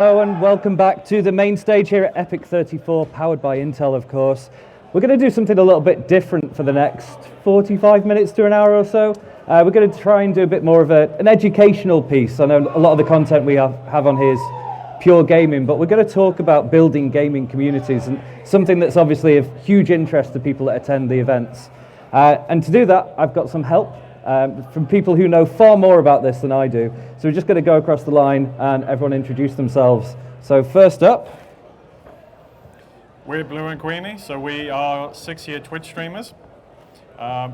Hello and welcome back to the main stage here at EPIC34, powered by Intel, of course. We're going to do something a little bit different for the next 45 minutes to an hour or so. We're going to try and do a bit more of an educational piece. I know a lot of the content we have on here is pure gaming, but we're going to talk about building gaming communities, and something that's obviously of huge interest to people that attend the events. And to do that, I've got some help from people who know far more about this than I do. So we're just going to go across the line and everyone introduce themselves. So first up. We're Blue and Queenie, so we are 6-year Twitch streamers.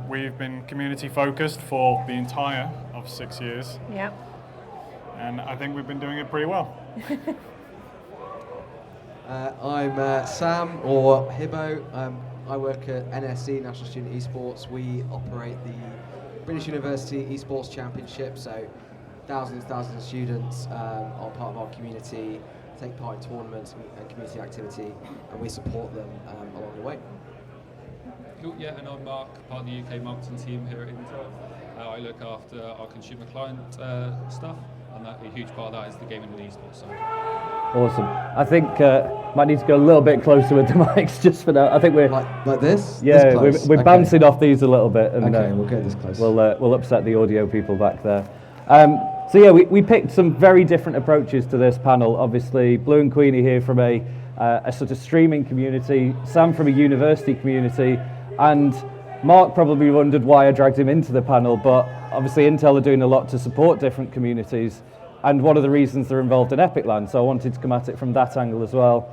We've been community focused for the entire of 6 years. Yeah. And I think we've been doing it pretty well. I'm Sam, or Hibbo. I work at NSE, National Student Esports. We operate the British University Esports Championship, so thousands of students are part of our community, take part in tournaments and community activity, and we support them along the way. Cool, yeah, and I'm Mark, part of the UK marketing team here at Intel. I look after our consumer client stuff, and a huge part of that is the gaming and esports side. Awesome. I think might need to go a little bit closer with the mics just for now. I think we're like this. Yeah, this we're bouncing off these a little bit, and okay, we'll get this close. We'll upset the audio people back there. So yeah, we picked some very different approaches to this panel. Obviously, Blue and Queenie here from a sort of streaming community, Sam from a university community, and Mark probably wondered why I dragged him into the panel, but obviously Intel are doing a lot to support different communities, and one of the reasons they're involved in EPIC.LAN, so I wanted to come at it from that angle as well.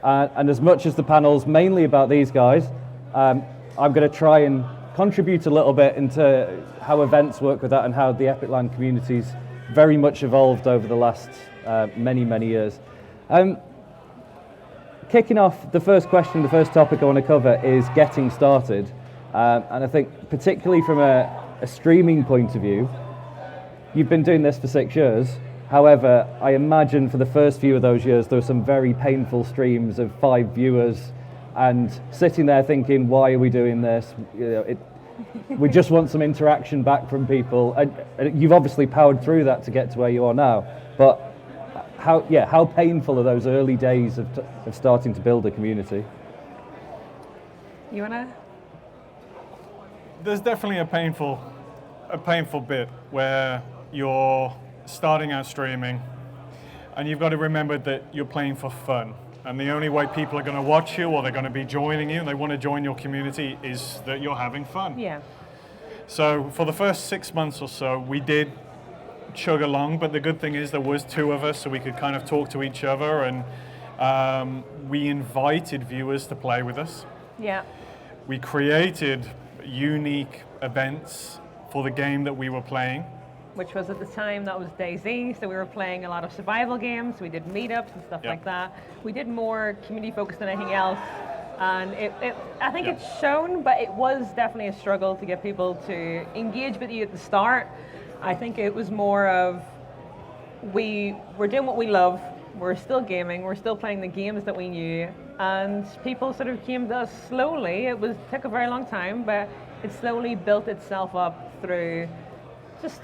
And as much as the panel's mainly about these guys, I'm going to try and contribute a little bit into how events work with that and how the EPIC.LAN community's very much evolved over the last many years. Kicking off, the first question, the first topic I want to cover is getting started. And I think particularly from a streaming point of view, you've been doing this for 6 years. However, I imagine for the first few of those years, there were some very painful streams of 5 viewers and sitting there thinking, why are we doing this? You know, we just want some interaction back from people. And you've obviously powered through that to get to where you are now. But how painful are those early days of starting to build a community? You wanna? There's definitely a painful bit where you're starting out streaming, and you've got to remember that you're playing for fun. And the only way people are going to watch you, or they're going to be joining you, and they want to join your community, is that you're having fun. Yeah. So for the first 6 months or so, we did chug along, but the good thing is there was 2 of us, so we could kind of talk to each other, and we invited viewers to play with us. Yeah. We created unique events for the game that we were playing. Which was at the time, that was DayZ, so we were playing a lot of survival games, we did meetups and stuff like that. We did more community focused than anything else, and I think it's shown, but it was definitely a struggle to get people to engage with you at the start. I think it was more of, we're doing what we love, we're still gaming, we're still playing the games that we knew, and people sort of came to us slowly. It took a very long time, but it slowly built itself up through just,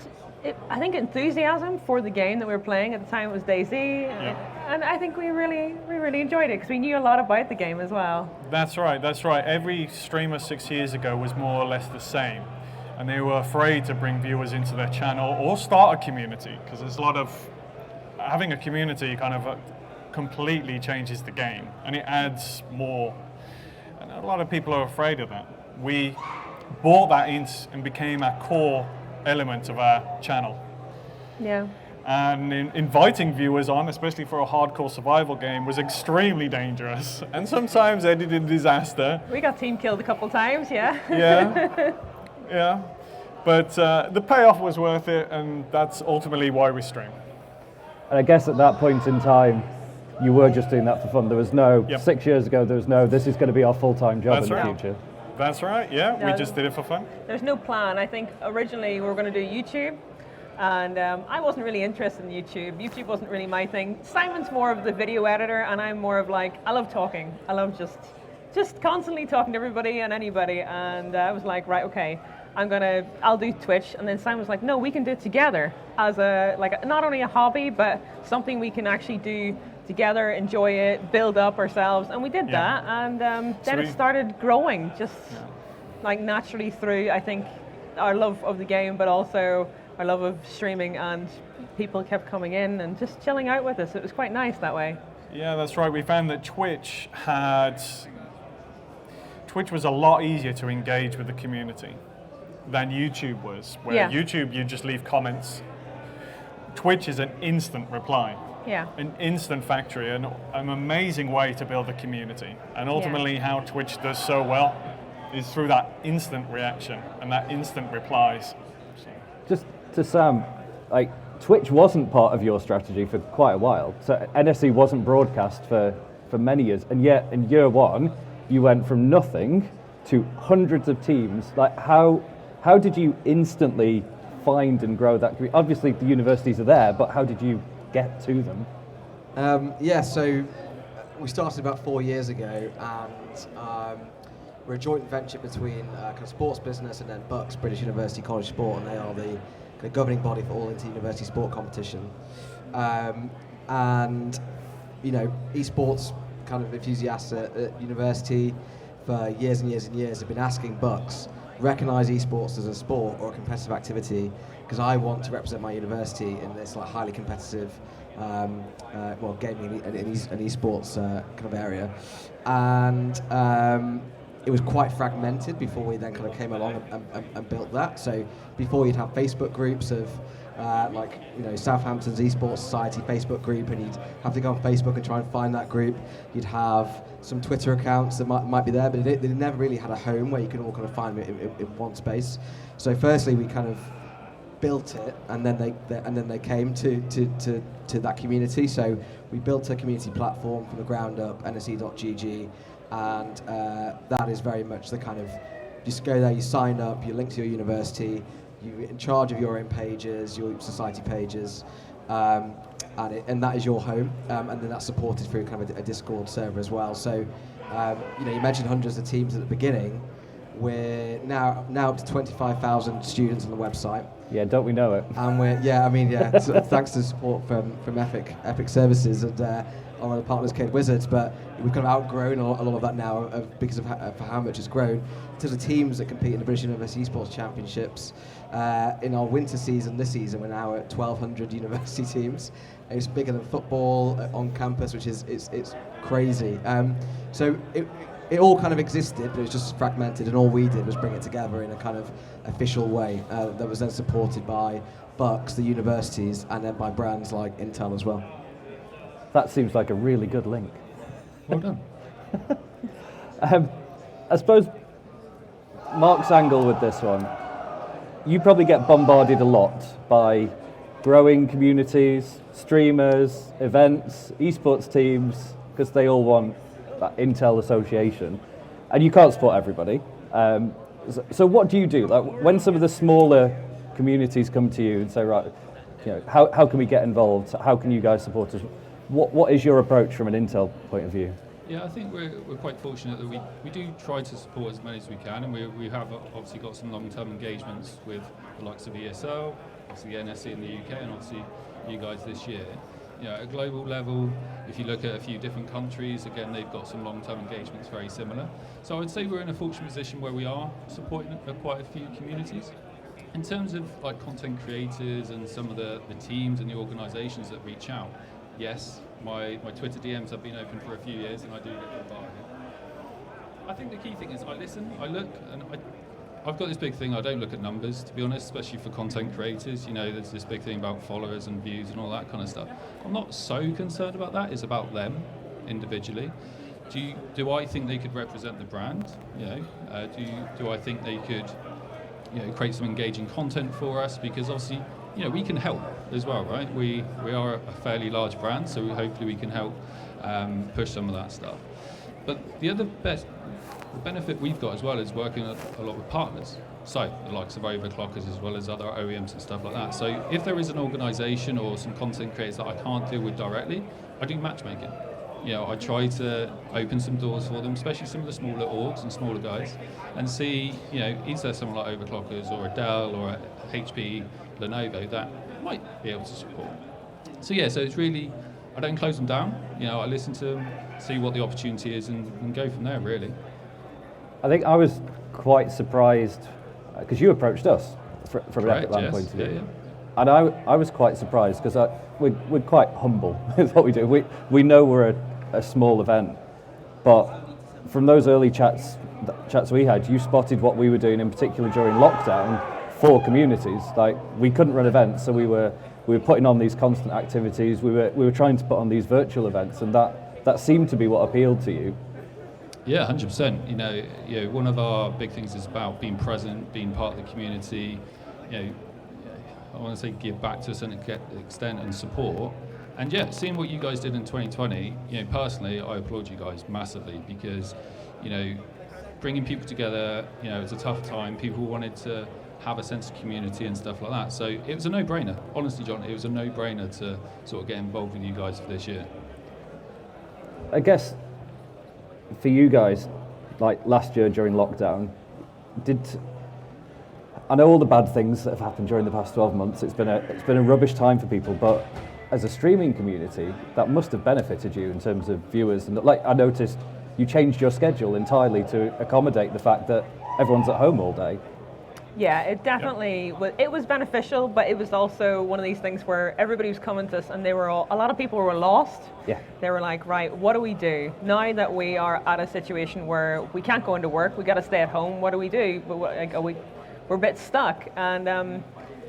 I think, enthusiasm for the game that we were playing. At the time it was DayZ, and I think we really enjoyed it because we knew a lot about the game as well. That's right. Every streamer 6 years ago was more or less the same, and they were afraid to bring viewers into their channel or start a community, because there's a lot of, having a community kind of completely changes the game, and it adds more, and a lot of people are afraid of that. We brought that in and became our core element of our channel. Yeah. And inviting viewers on, especially for a hardcore survival game, was extremely dangerous, and sometimes ended in disaster. We got team killed a couple times, yeah. Yeah. But the payoff was worth it, and that's ultimately why we stream. And I guess at that point in time, you were just doing that for fun. There was no, 6 years ago, there was no, this is going to be our full-time job in the future. That's right, yeah. We just did it for fun. There's no plan. I think originally we were going to do YouTube, and I wasn't really interested in YouTube. YouTube wasn't really my thing. Simon's more of the video editor, and I'm more of like, I love talking. I love just constantly talking to everybody and anybody, and I was like, right, okay, I'll do Twitch. And then Simon was like, no, we can do it together as not only a hobby, but something we can actually do together, enjoy it, build up ourselves, and we did Yeah. that, and then we- it started growing, just like naturally through, I think, our love of the game, but also our love of streaming, and people kept coming in and just chilling out with us. It was quite nice that way. Yeah, that's right. We found that Twitch was a lot easier to engage with the community than YouTube was, where Yeah. YouTube you just leave comments. Twitch is an instant reply, Yeah. an instant factory, an amazing way to build a community. And ultimately how Twitch does so well is through that instant reaction and that instant replies. So, Just to Sam, like Twitch wasn't part of your strategy for quite a while. So NSE wasn't broadcast for many years, and yet in year one, you went from nothing to hundreds of teams. Like how did you instantly find and grow that community? Obviously the universities are there, but how did you get to them? So we started about 4 years ago, and we're a joint venture between kind of sports business and then BUCS, British University College Sport, and they are the kind of governing body for all inter-university sport competition. And you know, esports kind of enthusiasts at university for years and years and years have been asking BUCS, recognise esports as a sport or a competitive activity, because I want to represent my university in this like highly competitive gaming and esports kind of area. And it was quite fragmented before we then kind of came along and built that. So before you'd have Facebook groups of Southampton's Esports Society Facebook group, and you'd have to go on Facebook and try and find that group. You'd have some Twitter accounts that might be there, but they never really had a home where you could all kind of find it in one space. So firstly, we kind of built it, and then they came to that community. So we built a community platform from the ground up, NSE.gg, and that is very much the kind of, just go there, you sign up, you link to your university, you're in charge of your own pages, your society pages, and that is your home, and then that's supported through kind of a Discord server as well. So, you mentioned hundreds of teams at the beginning. We're now up to 25,000 students on the website. Yeah, don't we know it? And so thanks to support from EPIC Services and our other partners, Cade Wizards, but we've kind of outgrown a lot of that now because of how much it's grown. In terms of teams that compete in the British University Esports Championships, in our winter season this season, we're now at 1,200 university teams. It's bigger than football on campus, which is it's crazy. So it all kind of existed, but it was just fragmented, and all we did was bring it together in a kind of official way that was then supported by BUCS, the universities, and then by brands like Intel as well. That seems like a really good link. Well done. I suppose Mark's angle with this one, you probably get bombarded a lot by growing communities, streamers, events, esports teams, because they all want that Intel association, and you can't support everybody. So what do you do? Like when some of the smaller communities come to you and say, right, how can we get involved? How can you guys support us? What is your approach from an Intel point of view? Yeah, I think we're quite fortunate that we do try to support as many as we can, and we have obviously got some long-term engagements with the likes of ESL, obviously the NSE in the UK, and obviously you guys this year. At a global level, if you look at a few different countries, again, they've got some long-term engagements very similar. So I would say we're in a fortunate position where we are supporting quite a few communities. In terms of like content creators and some of the teams and the organisations that reach out, yes, my Twitter DMs have been open for a few years, and I do get bombarded. I think the key thing is I listen, I look, and I've got this big thing, I don't look at numbers, to be honest, especially for content creators. There's this big thing about followers and views and all that kind of stuff. I'm not so concerned about that, it's about them individually. Do I think they could represent the brand? Do I think they could create some engaging content for us? Because obviously, we can help as well, right? We are a fairly large brand, so hopefully we can help push some of that stuff. But the other benefit we've got as well is working a lot with partners, so the likes of overclockers as well as other OEMs and stuff like that. So if there is an organisation or some content creators that I can't deal with directly, I do matchmaking. I try to open some doors for them, especially some of the smaller orgs and smaller guys, and see, is there someone like overclockers or a Dell or a HP, Lenovo that might be able to support. So it's really I don't close them down. You know, I listen to them, see what the opportunity is, and go from there. Really. I think I was quite surprised because you approached us from an EPIC.LAN point of view. Yeah. And I was quite surprised because we're quite humble is what we do. We know we're a small event, but from those early chats we had, you spotted what we were doing in particular during lockdown for communities. Like we couldn't run events, so we were putting on these constant activities. We were trying to put on these virtual events, and that seemed to be what appealed to you. Yeah, 100%. You know, one of our big things is about being present, being part of the community. You know, I want to say give back to a certain extent and support. And yeah, seeing what you guys did in 2020, you know, personally, I applaud you guys massively because, you know, bringing people together, you know, it's a tough time. People wanted to have a sense of community and stuff like that. So it was a no-brainer. Honestly, John, it was a no-brainer to sort of get involved with you guys for this year. I guess for you guys, like last year during lockdown, I know all the bad things that have happened during the past 12 months. It's been a rubbish time for people, but as a streaming community, that must have benefited you in terms of viewers. And like I noticed, you changed your schedule entirely to accommodate the fact that everyone's at home all day. Yeah, it definitely was. It was beneficial, but it was also one of these things where everybody was coming to us, and a lot of people were lost. Yeah. They were like, right, what do we do now that we are at a situation where we can't go into work? We got to stay at home. What do we do? But we're a bit stuck, and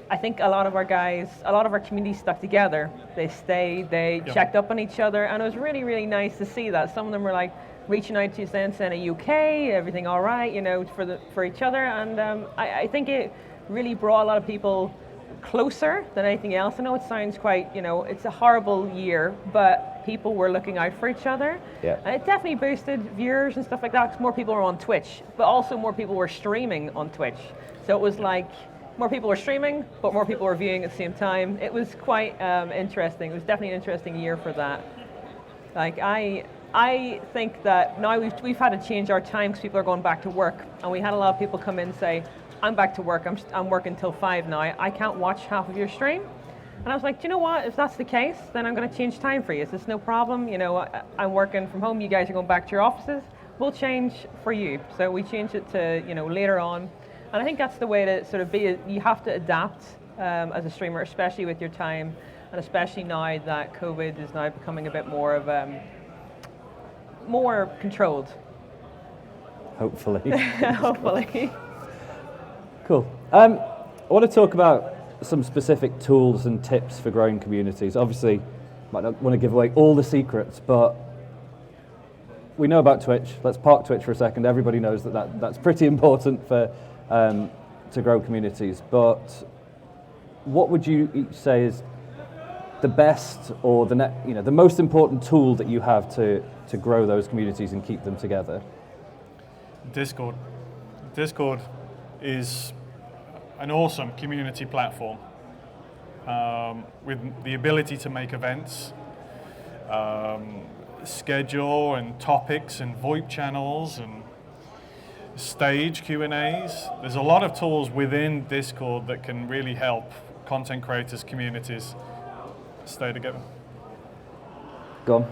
I think a lot of our community stuck together. They stayed, they checked up on each other, and it was really, really nice to see that. Some of them were like reaching out to us saying, UK, everything all right, you know, for each other, and I think it really brought a lot of people closer than anything else. I know it sounds quite, you know, it's a horrible year, but people were looking out for each other. Yeah. And it definitely boosted viewers and stuff like that, because more people were on Twitch, but also more people were streaming on Twitch. So it was like more people were streaming, but more people were viewing at the same time. It was quite interesting. It was definitely an interesting year for that. Like I think that now we've had to change our time because people are going back to work, and we had a lot of people come in and say, I'm back to work, I'm working till 5 now, I can't watch half of your stream. And I was like, do you know what, if that's the case, then I'm going to change time for you. It's no problem, you know, I'm working from home, you guys are going back to your offices, we'll change for you. So we changed it to, you know, later on. And I think that's the way to sort of be. You have to adapt as a streamer, especially with your time, and especially now that COVID is now becoming a bit more of more controlled. Hopefully. Hopefully. Cool. I want to talk about some specific tools and tips for growing communities. Obviously, might not want to give away all the secrets, but we know about Twitch. Let's park Twitch for a second. Everybody knows that's pretty important for to grow communities. But what would you each say is the best or the most important tool that you have to grow those communities and keep them together? Discord. Discord is an awesome community platform with the ability to make events, schedule and topics and VoIP channels and stage Q&As. There's a lot of tools within Discord that can really help content creators, communities stay together. Go on.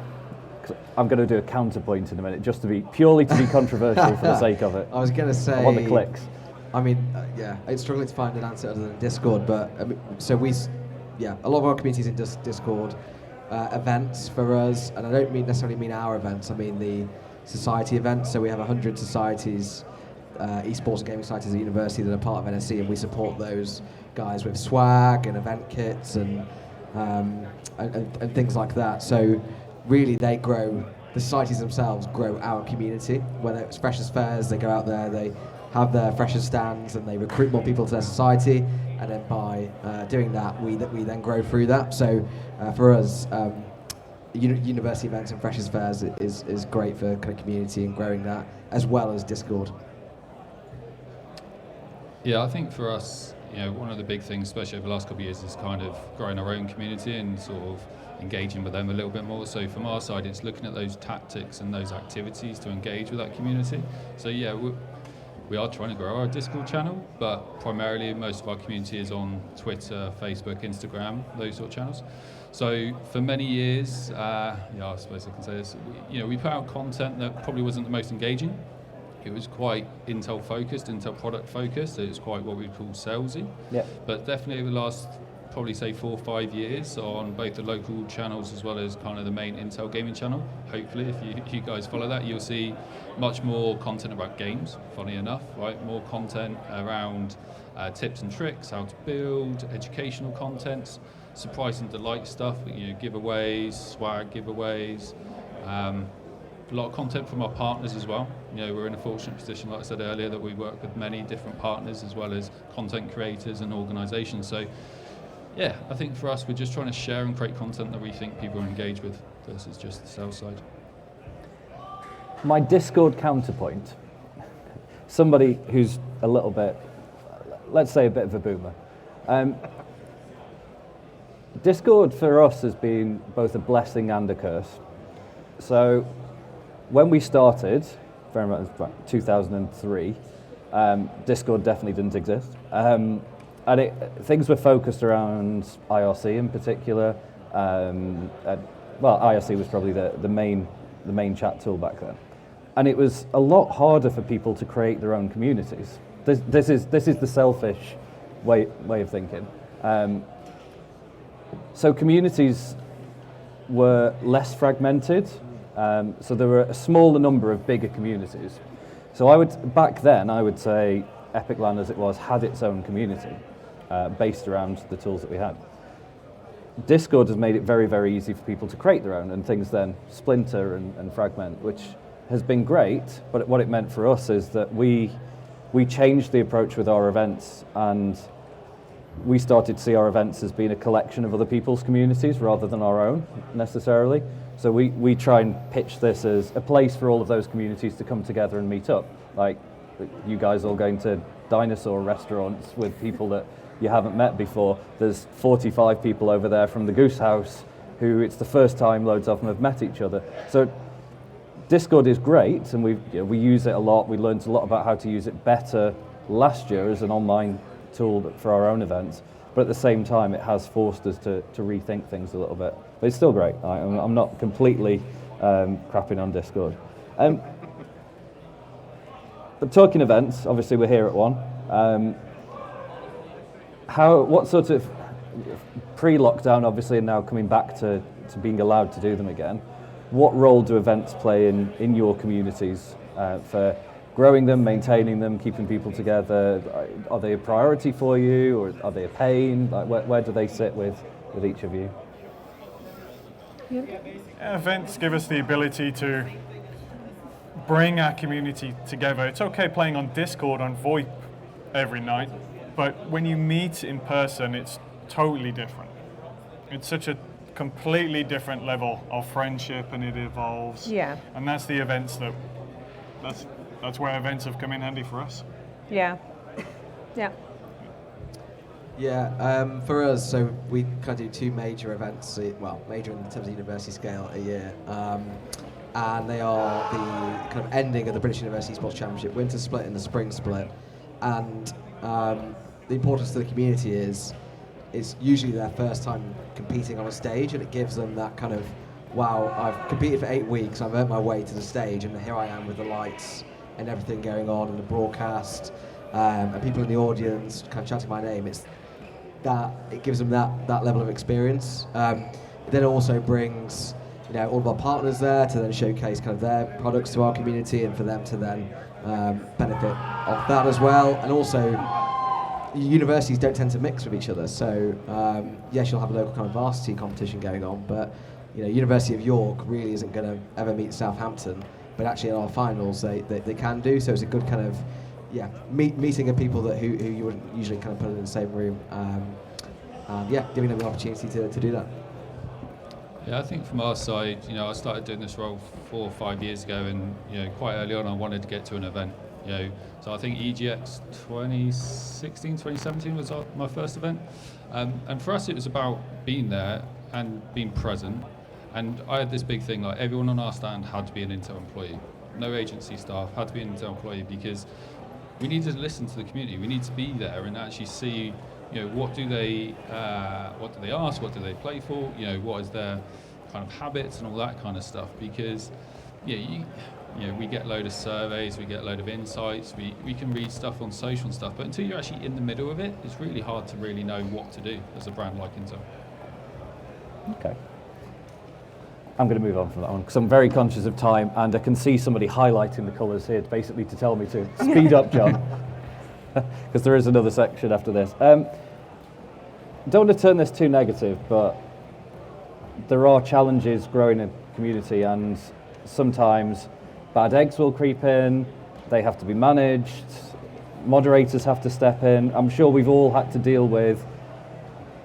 'Cause I'm going to do a counterpoint in a minute, just to be controversial for the sake of it. I was going to say, I want the clicks. I mean, yeah, it's struggling to find an answer other than Discord, but a lot of our communities in Discord, events for us, and I don't necessarily mean our events, I mean the society events. So we have 100 societies, esports and gaming societies at university that are part of NSC, and we support those guys with swag and event kits and things like that. So really they grow, the societies themselves grow our community. Whether it's freshers fairs, they go out there, they have their freshers stands and they recruit more people to their society, and then by doing that we then grow through that. So for us, university events and freshers fairs is great for kind of community and growing that, as well as Discord. Yeah, I think for us, you know, one of the big things, especially over the last couple of years, is kind of growing our own community and sort of engaging with them a little bit more. So from our side, it's looking at those tactics and those activities to engage with that community. So yeah, We are trying to grow our Discord channel, but primarily most of our community is on Twitter, Facebook, Instagram, those sort of channels. So for many years, I suppose I can say this, we put out content that probably wasn't the most engaging. It was quite Intel focused, Intel product focused. It was quite what we call salesy. Yeah. But definitely over the last, probably say 4 or 5 years, on both the local channels as well as kind of the main Intel gaming channel. Hopefully, if you guys follow that, you'll see much more content about games, funny enough, right? More content around tips and tricks, how to build, educational content, surprise and delight stuff, giveaways, swag giveaways. A lot of content from our partners as well. We're in a fortunate position, like I said earlier, that we work with many different partners as well as content creators and organisations. So, yeah, I think for us, we're just trying to share and create content that we think people engage with versus just the sales side. My Discord counterpoint, somebody who's a little bit, let's say a bit of a boomer. Discord for us has been both a blessing and a curse. So when we started, very much 2003, Discord definitely didn't exist. And things were focused around IRC in particular. IRC was probably the main chat tool back then. And it was a lot harder for people to create their own communities. This is the selfish way of thinking. So communities were less fragmented. So there were a smaller number of bigger communities. So back then I would say EPIC.LAN as it was had its own community based around the tools that we had. Discord has made it very, very easy for people to create their own, and things then splinter and fragment, which has been great, but what it meant for us is that we changed the approach with our events, and we started to see our events as being a collection of other people's communities rather than our own necessarily. So we try and pitch this as a place for all of those communities to come together and meet up. Like you guys all going to dinosaur restaurants with people that you haven't met before. There's 45 people over there from the Goose House who it's the first time loads of them have met each other. So Discord is great, and we use it a lot. We learned a lot about how to use it better last year as an online tool for our own events. But at the same time, it has forced us to rethink things a little bit. But it's still great. I'm not completely crapping on Discord. But talking events, obviously we're here at one. What sort of pre-lockdown, obviously, and now coming back to being allowed to do them again, what role do events play in your communities for growing them, maintaining them, keeping people together? Are they a priority for you, or are they a pain? Like where do they sit with each of you? Events give us the ability to bring our community together. It's okay playing on Discord, on VoIP every night, but when you meet in person, it's totally different. It's such a completely different level of friendship, and it evolves. Yeah. And that's the events that's where events have come in handy for us. Yeah. Yeah. Yeah, for us, so we kind of do 2 major events, major in terms of university scale a year, and they are the kind of ending of the British University Sports Championship, winter split and the spring split, and the importance to the community is it's usually their first time competing on a stage, and it gives them that kind of, wow, I've competed for 8 weeks, I've earned my way to the stage, and here I am with the lights and everything going on, and the broadcast, and people in the audience kind of chanting my name. It gives them that level of experience. Then it also brings all of our partners there to then showcase kind of their products to our community, and for them to then benefit off that as well. And also, universities don't tend to mix with each other, so yes, you'll have a local kind of varsity competition going on, but University of York really isn't going to ever meet Southampton, but actually in our finals they can do. So it's a good kind of meeting of people who you wouldn't usually kind of put in the same room, and giving them the opportunity to do that. Yeah, I think from our side, I started doing this role 4 or 5 years ago, and quite early on I wanted to get to an event. So I think EGX 2016, 2017 was my first event, and for us it was about being there and being present. And I had this big thing, like everyone on our stand had to be an Intel employee. No agency staff, had to be an Intel employee, because we need to listen to the community. We need to be there and actually see, what do they ask, what do they play for, what is their kind of habits and all that kind of stuff. Because, we get a load of surveys, we get a load of insights, we can read stuff on social and stuff, but until you're actually in the middle of it, it's really hard to really know what to do as a brand like Intel. Okay. I'm going to move on from that one because I'm very conscious of time, and I can see somebody highlighting the colours here basically to tell me to speed up, John, because there is another section after this. Don't want to turn this too negative, but there are challenges growing a community, and sometimes bad eggs will creep in, they have to be managed, moderators have to step in. I'm sure we've all had to deal with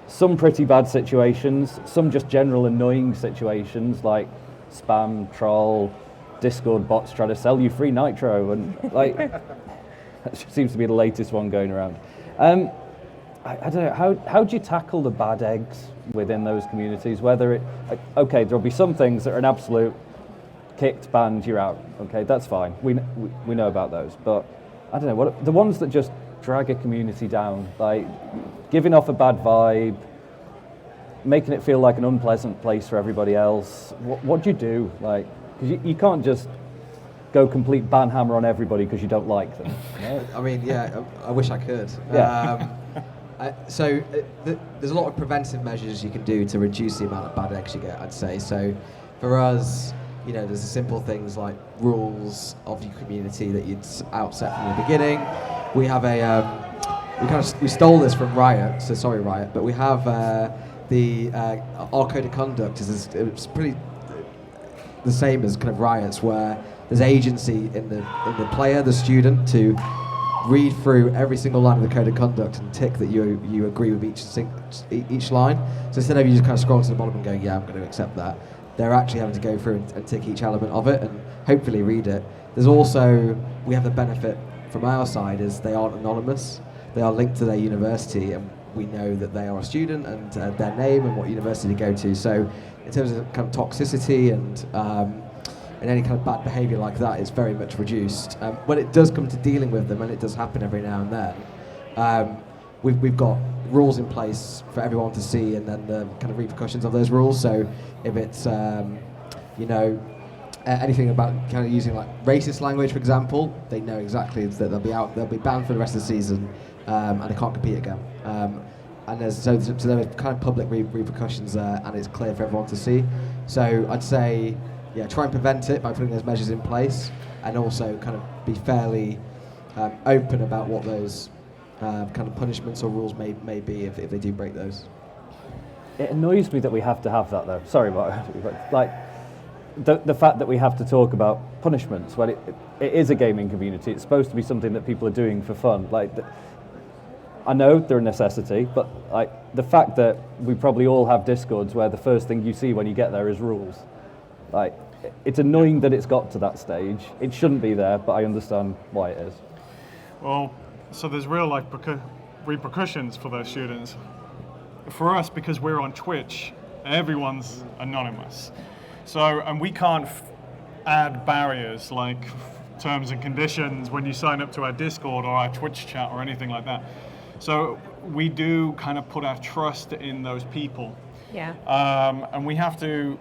some pretty bad situations, some just general annoying situations like spam, troll, Discord bots trying to sell you free nitro, and that seems to be the latest one going around. I don't know, how do you tackle the bad eggs within those communities? Whether okay, there'll be some things that are an absolute kicked, banned, you're out. Okay, that's fine. We know about those, but I don't know, what the ones that just drag a community down, like giving off a bad vibe, making it feel like an unpleasant place for everybody else. What do you do? Because you can't just go complete banhammer on everybody because you don't like them. I mean, yeah, I wish I could. Yeah. There's a lot of preventive measures you can do to reduce the amount of bad eggs you get, I'd say. So for us, there's the simple things like rules of your community that you'd outset from the beginning. We have we stole this from Riot, so sorry Riot, but we have our code of conduct it's pretty the same as kind of Riot's, where there's agency in the player, the student, to read through every single line of the code of conduct and tick that you agree with each line. So instead of you just kind of scrolling to the bottom and going, yeah, I'm going to accept that, they're actually having to go through and tick each element of it and hopefully read it. There's also, we have the benefit from our side is they aren't anonymous. They are linked to their university, and we know that they are a student and their name and what university to go to. So in terms of kind of toxicity and any kind of bad behaviour like that, it's very much reduced. When it does come to dealing with them, and it does happen every now and then, we've got rules in place for everyone to see, and then the kind of repercussions of those rules. So if it's anything about kind of using like racist language, for example, they know exactly that they'll be banned for the rest of the season, and they can't compete again. And there's kind of public repercussions there, and it's clear for everyone to see. So I'd say, try and prevent it by putting those measures in place, and also kind of be fairly open about what those kind of punishments or rules may be if they do break those. It annoys me that we have to have that, though. Sorry, but like the fact that we have to talk about punishments when it is a gaming community. It's supposed to be something that people are doing for fun. I know they're a necessity, but the fact that we probably all have Discords where the first thing you see when you get there is rules. It's annoying that it's got to that stage. It shouldn't be there, but I understand why it is. Well, so there's real repercussions for those students. For us, because we're on Twitch, everyone's anonymous. So, and we can't add barriers like terms and conditions when you sign up to our Discord or our Twitch chat or anything like that. So we do kind of put our trust in those people. Yeah. And we have to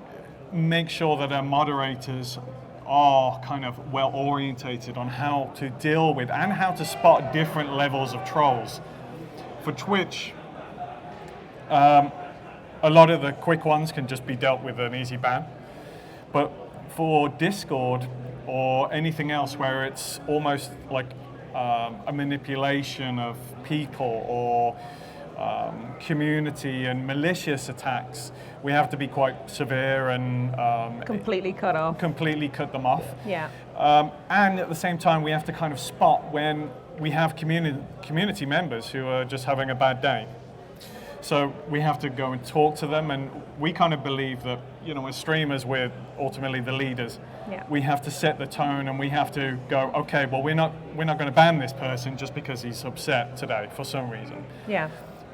make sure that our moderators are kind of well orientated on how to deal with and how to spot different levels of trolls. For Twitch, a lot of the quick ones can just be dealt with an easy ban. But for Discord or anything else where it's almost like a manipulation of people or community and malicious attacks, we have to be quite severe and completely cut them off. Yeah. And at the same time, we have to kind of spot when we have community members who are just having a bad day. So we have to go and talk to them, and we kind of believe that, as streamers, we're ultimately the leaders. Yeah. We have to set the tone, and we have to go, okay, well, we're not going to ban this person just because he's upset today for some reason. Yeah.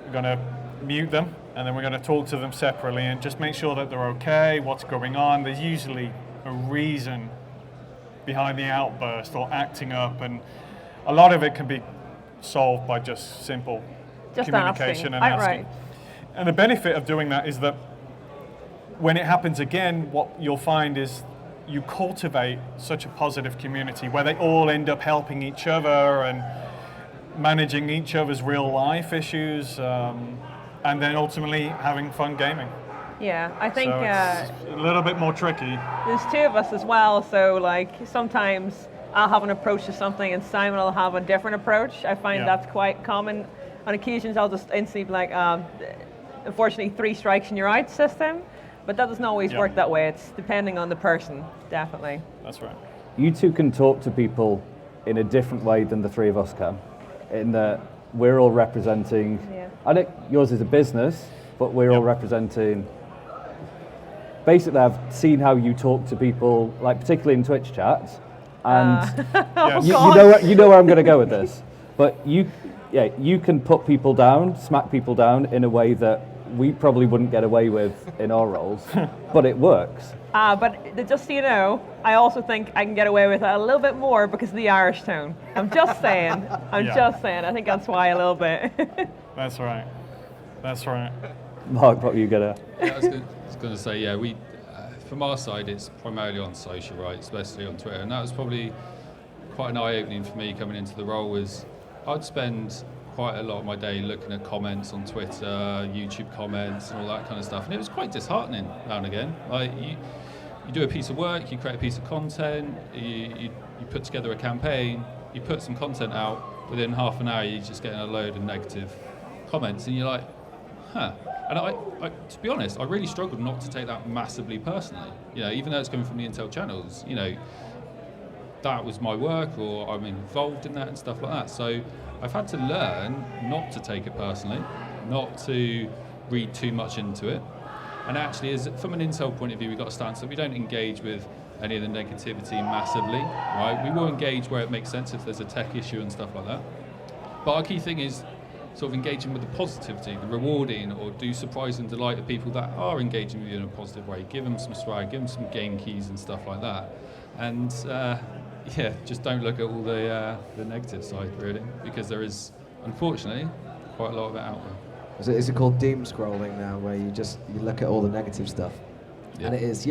We're going to mute them, and then we're going to talk to them separately and just make sure that they're okay, what's going on. There's usually a reason behind the outburst or acting up, and a lot of it can be solved by just simple Just communication asking. and asking. Right. And the benefit of doing that is that when it happens again, what you'll find is you cultivate such a positive community where they all end up helping each other and managing each other's real life issues, and then ultimately having fun gaming. Yeah, I think So it's a little bit more tricky. there's two of us as well, so like sometimes I'll have an approach to something and Simon will have a different approach. I find Yeah. that's quite common. On occasions I'll just instantly be like, unfortunately 3 strikes and you're out system, but that doesn't always Yeah. work that way. It's depending on the person, definitely. That's right. You two can talk to people in a different way than the three of us can, in that we're all representing, Yeah. I think yours is a business, but we're all Yep. representing, basically I've seen how you talk to people, like particularly in Twitch chats, and Yes. you know where I'm going to go with this, but you can put people down, smack people down in a way that we probably wouldn't get away with in our roles, but it works. But just so you know, I also think I can get away with it a little bit more because of the Irish tone. I'm just saying. Just saying. I think that's why a little bit. That's right. That's right. Mark, what were you gonna? Yeah, I was going to say, yeah, we from our side, it's primarily on social, right, especially on Twitter, and that was probably quite an eye-opening for me coming into the role. Was I'd spend quite a lot of my day looking at comments on Twitter, YouTube comments, and all that kind of stuff, and it was quite disheartening now and again. Like you do a piece of work, you create a piece of content, you put together a campaign, you put some content out. Within half an hour, you're just getting a load of negative comments, and you're like, huh. And I, to be honest, I really struggled not to take that massively personally. You know, even though it's coming from the Intel channels, you know, that was my work, or I'm involved in that and stuff like that. So I've had to learn not to take it personally, not to read too much into it. And actually, from an Intel point of view, we've got a stance that we don't engage with any of the negativity massively, right? We will engage where it makes sense if there's a tech issue and stuff like that. But our key thing is sort of engaging with the positivity, the rewarding, or do surprise and delight the people that are engaging with you in a positive way. Give them some swag, give them some game keys and stuff like that. And just don't look at all the negative side, really, because there is, unfortunately, quite a lot of it out there. Is it called doom scrolling now, where you look at all the negative stuff? Yeah. And it is,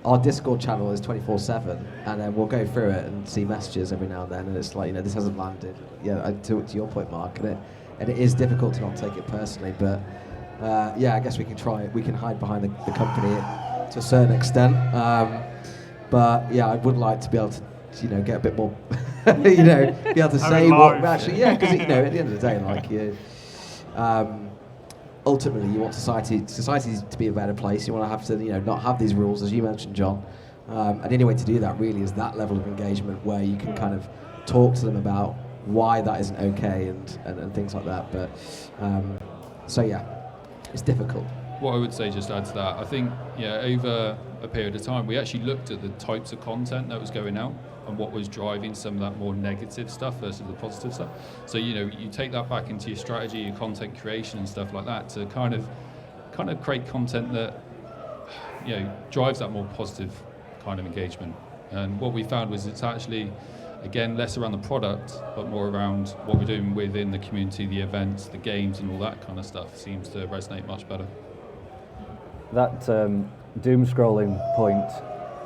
our Discord channel is 24/7, and then we'll go through it and see messages every now and then, and it's like, this hasn't landed. Yeah, to your point, Mark, and it is difficult to not take it personally, but I guess we can try it. We can hide behind the company to a certain extent, but yeah, I would like to be able to, get a bit more, be able to say what actually, because at the end of the day, ultimately, you want society to be a better place. You want to have to, not have these rules, as you mentioned, John. And the only way to do that really is that level of engagement where you can kind of talk to them about why that isn't okay and things like that. But it's difficult. What I would say, just to add to that, I think over a period of time, we actually looked at the types of content that was going out and what was driving some of that more negative stuff versus the positive stuff. So you take that back into your strategy, your content creation and stuff like that to kind of create content that drives that more positive kind of engagement. And what we found was it's actually, again, less around the product, but more around what we're doing within the community, the events, the games, and all that kind of stuff seems to resonate much better. That doom scrolling point.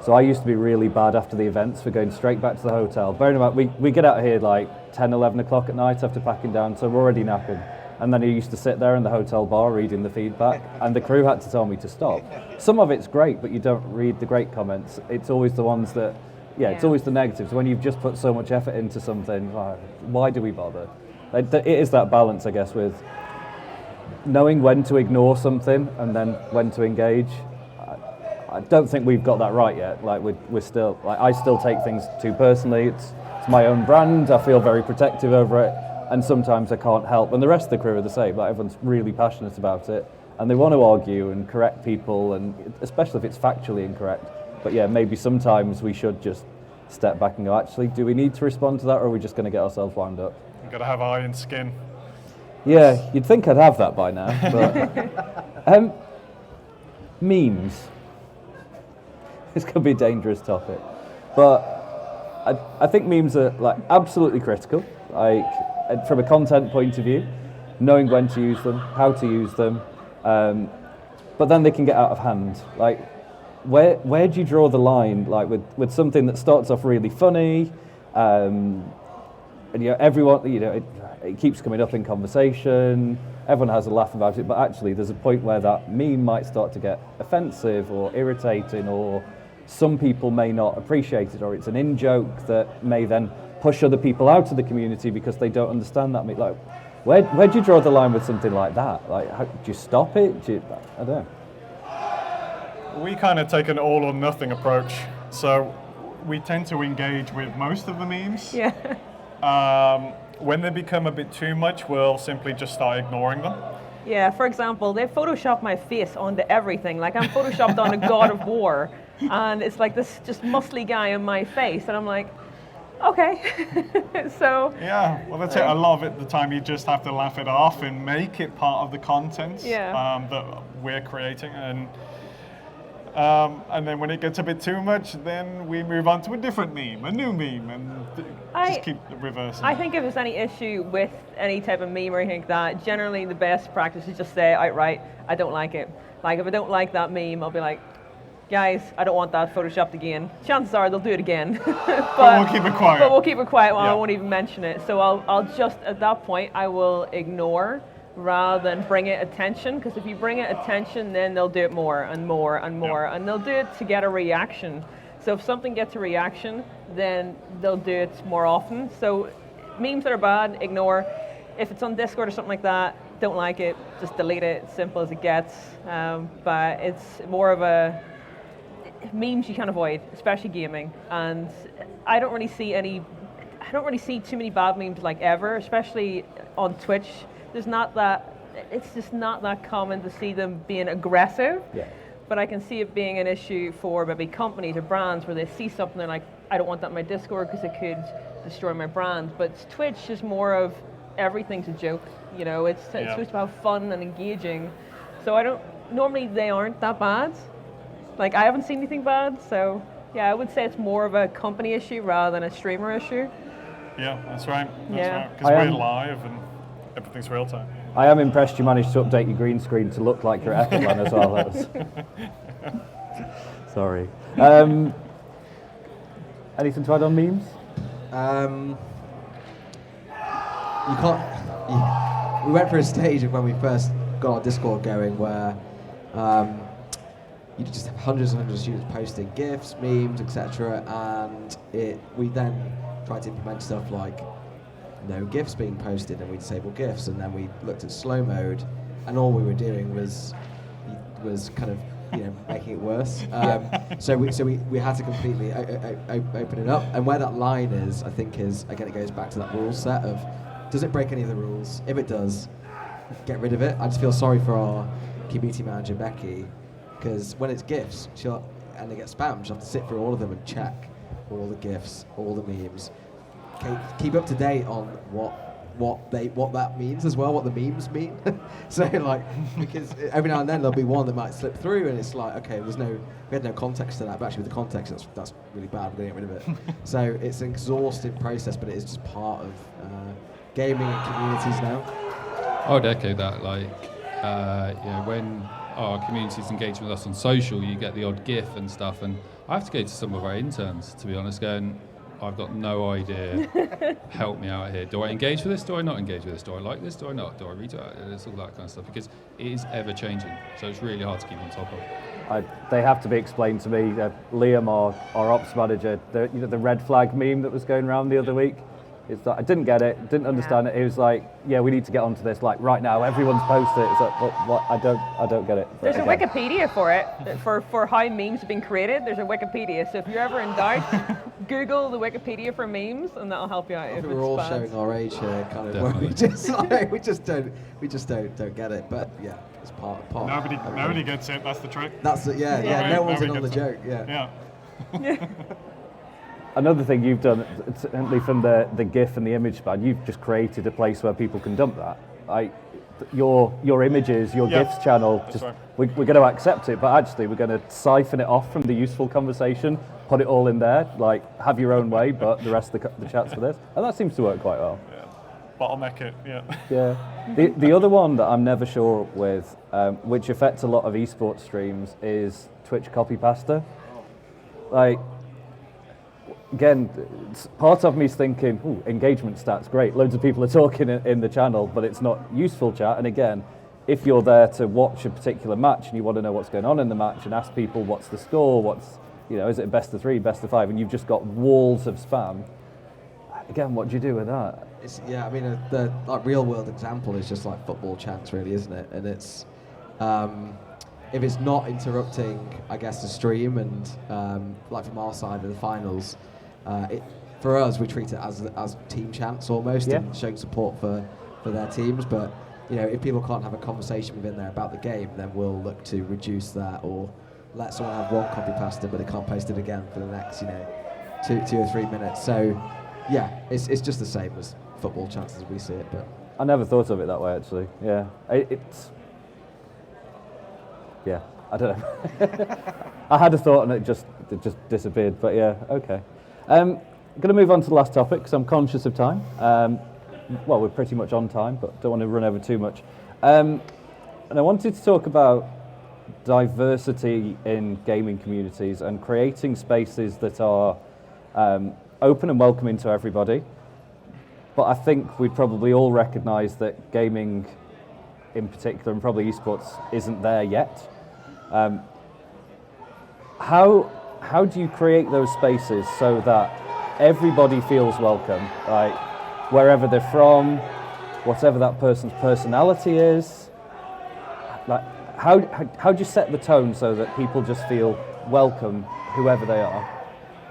So I used to be really bad after the events for going straight back to the hotel. Bearing in mind, we get out of here like 10, 11 o'clock at night after packing down, so we're already knackered. And then I used to sit there in the hotel bar reading the feedback, and the crew had to tell me to stop. Some of it's great, but you don't read the great comments. It's always the ones that, it's always the negatives. When you've just put so much effort into something, why do we bother? It is that balance, I guess, with knowing when to ignore something and then when to engage. I don't think we've got that right yet. Like we're still, I still take things too personally. It's my own brand. I feel very protective over it, and sometimes I can't help. And the rest of the crew are the same. Like everyone's really passionate about it, and they want to argue and correct people, and especially if it's factually incorrect. But maybe sometimes we should just step back and go, actually, do we need to respond to that, or are we just going to get ourselves wound up? You've got to have iron skin. Yeah, you'd think I'd have that by now. But memes. This could be a dangerous topic, but I think memes are like absolutely critical, like from a content point of view, knowing when to use them, how to use them, but then they can get out of hand. Like, where do you draw the line? Like with something that starts off really funny, and everyone, it keeps coming up in conversation. Everyone has a laugh about it, but actually, there's a point where that meme might start to get offensive or irritating, or some people may not appreciate it, or it's an in-joke that may then push other people out of the community because they don't understand that. Like, where do you draw the line with something like that? Like, do you stop it? I don't know. We kind of take an all or nothing approach, so we tend to engage with most of the memes. Yeah. When they become a bit too much, we'll simply just start ignoring them. Yeah, for example, they photoshopped my face onto everything. Like, I'm photoshopped on a God of War, and it's like this just muscly guy on my face, and I'm like, okay. So. Yeah, well, that's it. A lot of it, the time you just have to laugh it off and make it part of the content that we're creating, and then when it gets a bit too much, then we move on to a different meme, a new meme, and just keep reversing. I think if there's any issue with any type of meme or anything like that, generally the best practice is just say outright, I don't like it. Like, if I don't like that meme, I'll be like, guys, I don't want that photoshopped again. Chances are they'll do it again. but we'll keep it quiet. But we'll keep it quiet. I won't even mention it. So I'll just, at that point, I will ignore rather than bring it attention, because if you bring it attention, then they'll do it more and more and more, and they'll do it to get a reaction. So if something gets a reaction, then they'll do it more often. So memes that are bad, ignore. If it's on Discord or something like that, don't like it, just delete it, simple as it gets. But it's more of a, memes you can't avoid, especially gaming. And I don't really see too many bad memes like ever, especially on Twitch. It's just not that common to see them being aggressive. Yeah. But I can see it being an issue for maybe companies or brands where they see something they're like, I don't want that in my Discord because it could destroy my brand. But Twitch is more of everything's a joke. It's supposed to have fun and engaging. So normally they aren't that bad. Like, I haven't seen anything bad. So yeah, I would say it's more of a company issue rather than a streamer issue. Yeah, that's right. Because we're live and everything's real time. I am impressed you managed to update your green screen to look like you're at EPIC.LAN as well. That was sorry. Anything to add on memes? You can't. We went through a stage of when we first got our Discord going where you just have hundreds and hundreds of students posting GIFs, memes, etc. And we then tried to implement stuff like no GIFs being posted, and we disable GIFs, and then we looked at slow mode, and all we were doing was kind of making it worse. So we had to completely open it up, and where that line is, I think, is again, it goes back to that rule set of, does it break any of the rules? If it does, get rid of it. I just feel sorry for our community manager Becky, because when it's GIFs and they get spammed, she'll have to sit through all of them and check all the GIFs, all the memes. Keep up to date on what that means as well, what the memes mean. So because every now and then there'll be one that might slip through, and it's like, okay, we had no context to that, but actually with the context, that's really bad. We're going to get rid of it. So it's an exhaustive process, but it is just part of gaming and communities now. I would echo that. When our communities engage with us on social, you get the odd GIF and stuff, and I have to go to some of our interns, to be honest, going, I've got no idea. Help me out here. Do I engage with this? Do I not engage with this? Do I like this? Do I not? Do I retweet it? It's all that kind of stuff, because it is ever changing. So it's really hard to keep on top of. They have to be explained to me. Liam, our ops manager, the red flag meme that was going around the other week. It's like, I didn't get it, didn't understand it. It was like, yeah, we need to get onto this like right now. Everyone's posted it. It's like, what? I don't get it. But there's a Wikipedia for it, for how memes have been created. There's a Wikipedia. So if you're ever in doubt, Google the Wikipedia for memes, and that'll help you out. If we're all showing our age here, kind of. Where we just don't get it. But yeah, it's part. Nobody gets it. That's the trick. That's it. Yeah. No one's in on the joke. Yeah. Another thing you've done, certainly from the GIF and the image span, you've just created a place where people can dump that. your images, your Yeah, GIFs channel, that's just right. we're going to accept it, but actually we're going to siphon it off from the useful conversation, put it all in there, like have your own way, but the rest of the chat's for this. And that seems to work quite well. Bottleneck it, yeah. Yeah. The other one that I'm never sure with, which affects a lot of esports streams, is Twitch copy pasta. Like, again, part of me is thinking, ooh, engagement stats, great. Loads of people are talking in the channel, but it's not useful chat. And again, if you're there to watch a particular match and you want to know what's going on in the match and ask people what's the score, is it a best of 3, best of 5, and you've just got walls of spam. Again, what do you do with that? I mean, the real world example is just like football chants, really, isn't it? And it's if it's not interrupting, I guess, the stream and like from our side of the finals, for us we treat it as team chants almost, and showing support for their teams. But if people can't have a conversation within there about the game, then we'll look to reduce that or let someone have one copy pasta, but they can't post it again for the next 2 or 3 minutes. So yeah, it's just the same as football chants as we see it. But I never thought of it that way, actually. Yeah, I don't know. I had a thought and it just disappeared. But yeah, okay. I'm going to move on to the last topic because I'm conscious of time. Well, we're pretty much on time, but don't want to run over too much. And I wanted to talk about diversity in gaming communities and creating spaces that are open and welcoming to everybody. But I think we'd probably all recognise that gaming in particular, and probably esports, isn't there yet. How do you create those spaces so that everybody feels welcome, like wherever they're from, whatever that person's personality is? Like, how do you set the tone so that people just feel welcome, whoever they are?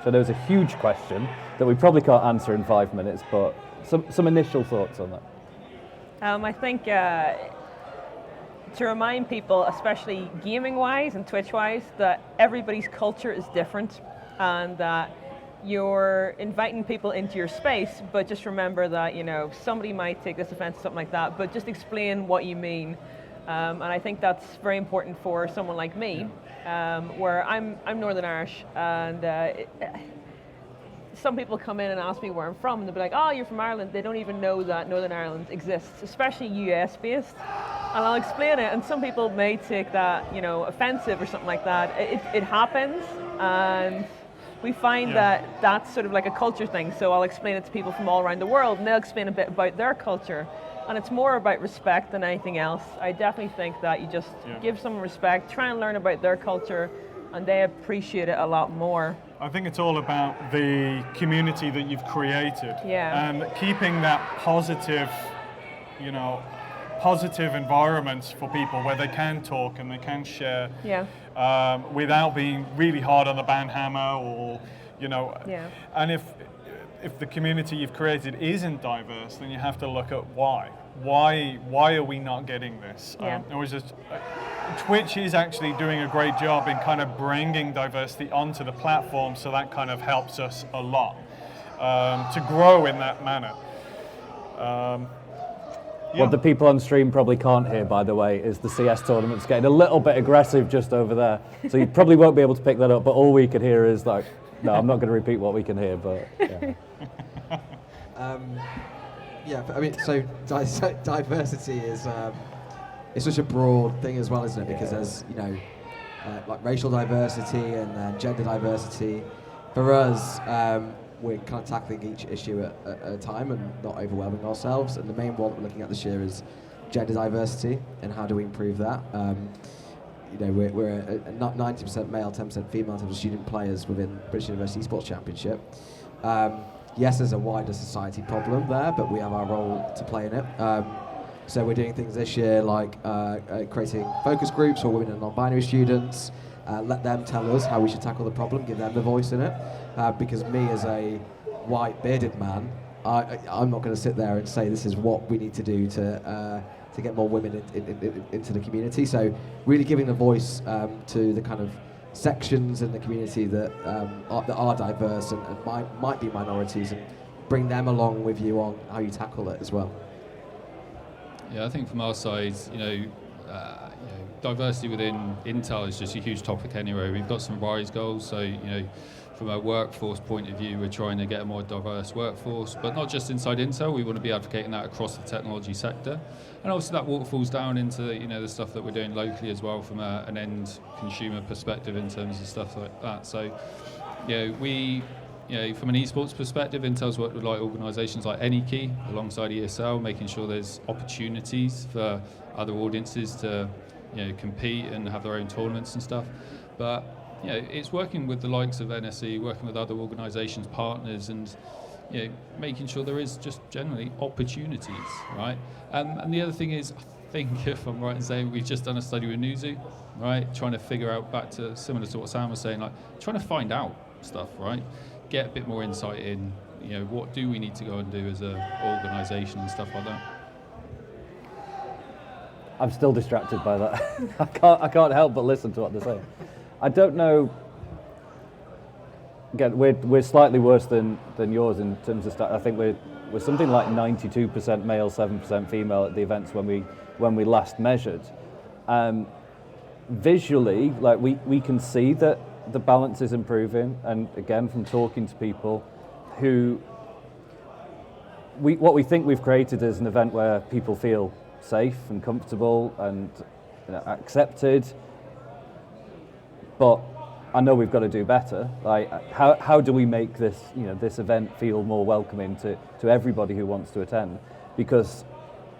So there's a huge question that we probably can't answer in 5 minutes, but some initial thoughts on that. I think to remind people, especially gaming-wise and Twitch-wise, that everybody's culture is different and that you're inviting people into your space, but just remember that somebody might take this offense, something like that, but just explain what you mean. And I think that's very important for someone like me, where I'm Northern Irish, and some people come in and ask me where I'm from, and they'll be like, "Oh, you're from Ireland." They don't even know that Northern Ireland exists, especially US-based. And I'll explain it, and some people may take that, offensive or something like that. It happens, and we find that that's sort of like a culture thing. So I'll explain it to people from all around the world, and they'll explain a bit about their culture. And it's more about respect than anything else. I definitely think that you just give someone respect, try and learn about their culture, and they appreciate it a lot more. I think it's all about the community that you've created, and keeping that positive, positive environments for people where they can talk and they can share, without being really hard on the ban hammer or, and if the community you've created isn't diverse, then you have to look at why. Why are we not getting this? Twitch is actually doing a great job in kind of bringing diversity onto the platform, so that kind of helps us a lot to grow in that manner. What the people on stream probably can't hear, by the way, is the CS tournament's getting a little bit aggressive just over there. So you probably won't be able to pick that up, but all we can hear is like, no, I'm not going to repeat what we can hear, but I mean, so diversity is it's such a broad thing as well, isn't it? Because there's like racial diversity and then gender diversity. For us, we're kind of tackling each issue at a time and not overwhelming ourselves. And the main one we're looking at this year is gender diversity and how do we improve that. We're at 90% male, 10% female in terms of student players within British University Esports Championship. Yes, there's a wider society problem there, but we have our role to play in it. So we're doing things this year like creating focus groups for women and non-binary students, let them tell us how we should tackle the problem, give them the voice in it. Because me as a white bearded man, I'm not going to sit there and say this is what we need to do to get more women into the community. So really giving the voice to the kind of sections in the community that are diverse and might be minorities, and bring them along with you on how you tackle it as well. Yeah, I think from our side, diversity within Intel is just a huge topic anyway. We've got some RISE goals, so from a workforce point of view, we're trying to get a more diverse workforce, but not just inside Intel. We want to be advocating that across the technology sector, and obviously that waterfalls down into the stuff that we're doing locally as well from an end consumer perspective in terms of stuff like that. So, we. From an esports perspective, Intel's worked with organisations like AnyKey alongside ESL, making sure there's opportunities for other audiences to compete and have their own tournaments and stuff. But it's working with the likes of NSE, working with other organisations, partners, and making sure there is just generally opportunities, right? And the other thing is, I think if I'm right in saying, we've just done a study with Nuzu, right? Trying to figure out, back to similar to what Sam was saying, like trying to find out stuff, right? Get a bit more insight in, what do we need to go and do as an organisation and stuff like that. I'm still distracted by that. I can't help but listen to what they're saying. I don't know. Again, we're slightly worse than yours in terms of I think we're something like 92% male, 7% female at the events when we last measured. Visually, like we can see that the balance is improving, and again, from talking to people who what we think we've created is an event where people feel safe and comfortable and accepted. But I know we've got to do better. Like, how do we make this this event feel more welcoming to everybody who wants to attend? Because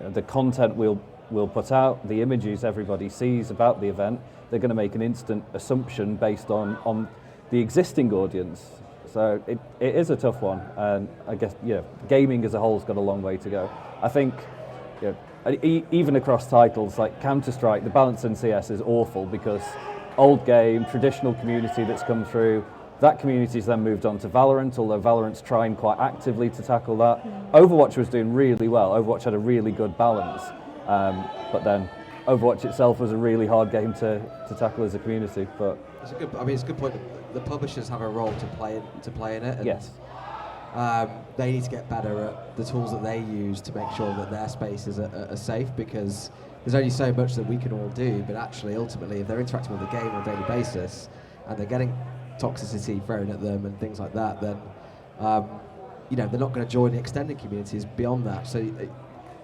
the content we'll put out, the images everybody sees about the event, they're going to make an instant assumption based on the existing audience. So it is a tough one, and I guess gaming as a whole has got a long way to go. I think even across titles like Counter-Strike, the balance in CS is awful because old game, traditional community that's come through. That community's then moved on to Valorant, although Valorant's trying quite actively to tackle that. Overwatch was doing really well. Overwatch had a really good balance, but then Overwatch itself was a really hard game to tackle as a community. But it's a good point. The publishers have a role to play in it. And yes. They need to get better at the tools that they use to make sure that their spaces are safe, because there's only so much that we can all do, but actually, ultimately, if they're interacting with the game on a daily basis and they're getting toxicity thrown at them and things like that, then they're not going to join the extended communities beyond that. So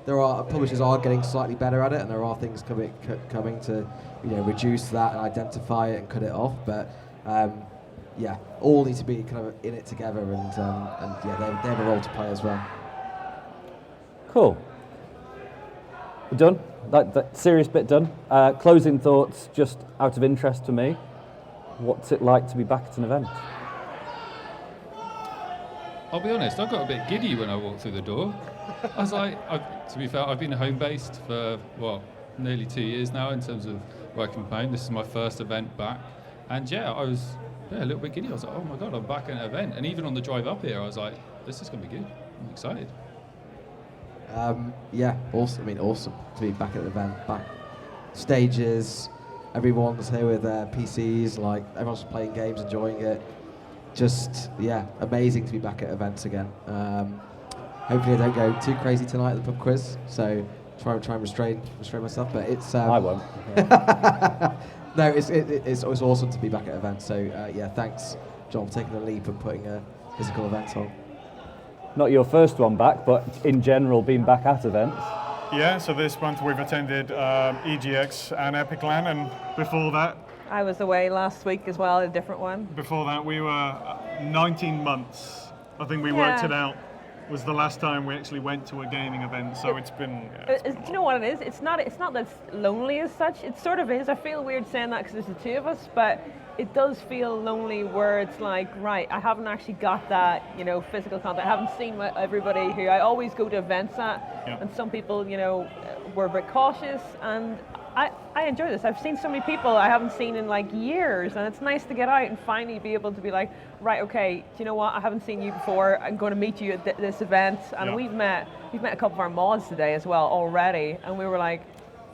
publishers are getting slightly better at it, and there are things coming to reduce that and identify it and cut it off. But all need to be kind of in it together, and they have a role to play as well. Cool. We're done. That serious bit done. Closing thoughts, just out of interest to me. What's it like to be back at an event? I'll be honest, I got a bit giddy when I walked through the door. I was like, to be fair, I've been home-based for, nearly 2 years now in terms of working from home. This is my first event back. And I was a little bit giddy. I was like, oh my God, I'm back at an event. And even on the drive up here, I was like, this is going to be good. I'm excited. Awesome. Awesome to be back at the event, back stages. Everyone's here with their PCs, like everyone's playing games, enjoying it. Just amazing to be back at events again. Hopefully I don't go too crazy tonight at the pub quiz, so try and restrain myself. But it's I won't. No, it's awesome to be back at events. So thanks, John, for taking the leap and putting a physical event on. Not your first one back, but in general, being back at events. Yeah, so this month we've attended EGX and EPIC.LAN, and before that... I was away last week as well, a different one. Before that we were 19 months, I think we worked it out, was the last time we actually went to a gaming event, so it's been... do you know what it is? It's not that it's lonely as such, it sort of is. I feel weird saying that because there's the two of us, but it does feel lonely where it's like, right, I haven't actually got that, physical contact. I haven't seen everybody who I always go to events at, and some people, were a bit cautious, and I enjoy this. I've seen so many people I haven't seen in like years, and it's nice to get out and finally be able to be like, right, okay, do you know what? I haven't seen you before. I'm going to meet you at this event, and we've met a couple of our mods today as well already, and we were like,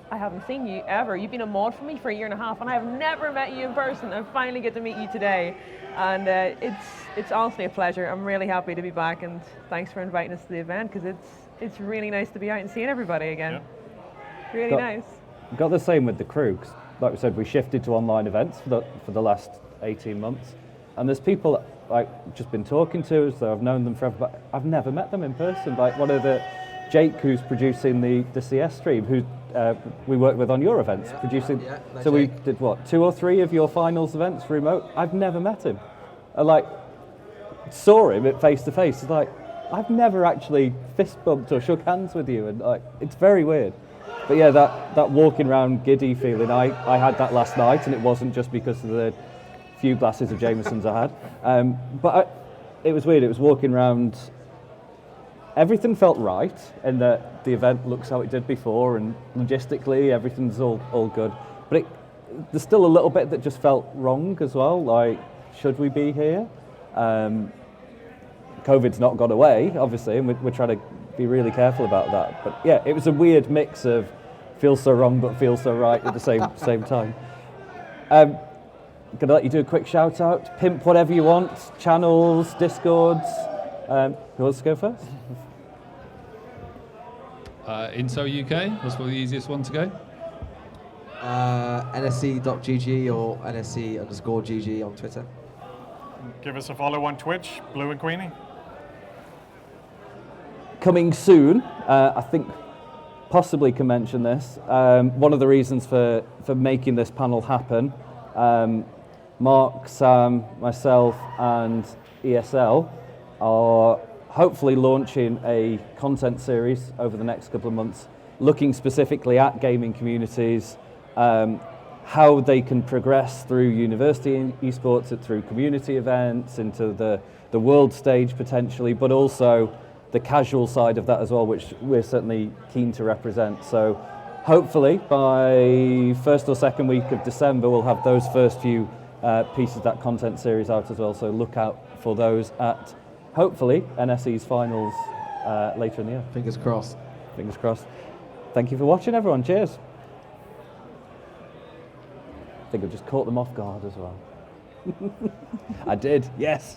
I haven't seen you ever. You've been a mod for me for 1.5 years, and I have never met you in person. I finally get to meet you today, and it's honestly a pleasure. I'm really happy to be back, and thanks for inviting us to the event because it's really nice to be out and seeing everybody again. really Got- nice. Got the same with the crew. 'Cause like we said, we shifted to online events for the last 18 months, and there's people like just been talking to us. So I've known them forever, but I've never met them in person. Like one of the Jake, who's producing the CS stream, who we work with on your events, producing. Yeah, no, so we Jake. did what, 2 or 3 of your finals events remote. I've never met him. I like saw him at face to face. It's like I've never actually fist bumped or shook hands with you, and like it's very weird. But yeah, that walking around giddy feeling, I had that last night, and it wasn't just because of the few glasses of Jameson's I had. It was weird. It was walking around. Everything felt right, and that the event looks how it did before, and logistically everything's all good. But there's still a little bit that just felt wrong as well. Like, should we be here? COVID's not gone away, obviously, and we're trying to be really careful about that. But yeah, it was a weird mix of feels so wrong but feels so right at the same time. Gonna let you do a quick shout out. Pimp whatever you want. Channels, Discords. Who wants to go first? Intel UK was probably the easiest one to go. NSC.gg or NSC_GG on Twitter. Give us a follow on Twitch, Blue and Queenie. Coming soon, I think possibly can mention this. One of the reasons for making this panel happen, Mark, Sam, myself and ESL are hopefully launching a content series over the next couple of months, looking specifically at gaming communities, how they can progress through university esports, through community events, into the world stage potentially, but also the casual side of that as well, which we're certainly keen to represent. So hopefully by first or second week of December, we'll have those first few pieces of that content series out as well. So look out for those at hopefully NSE's finals later in the year. Fingers crossed. Fingers crossed. Thank you for watching, everyone. Cheers. I think I've just caught them off guard as well. I did, yes.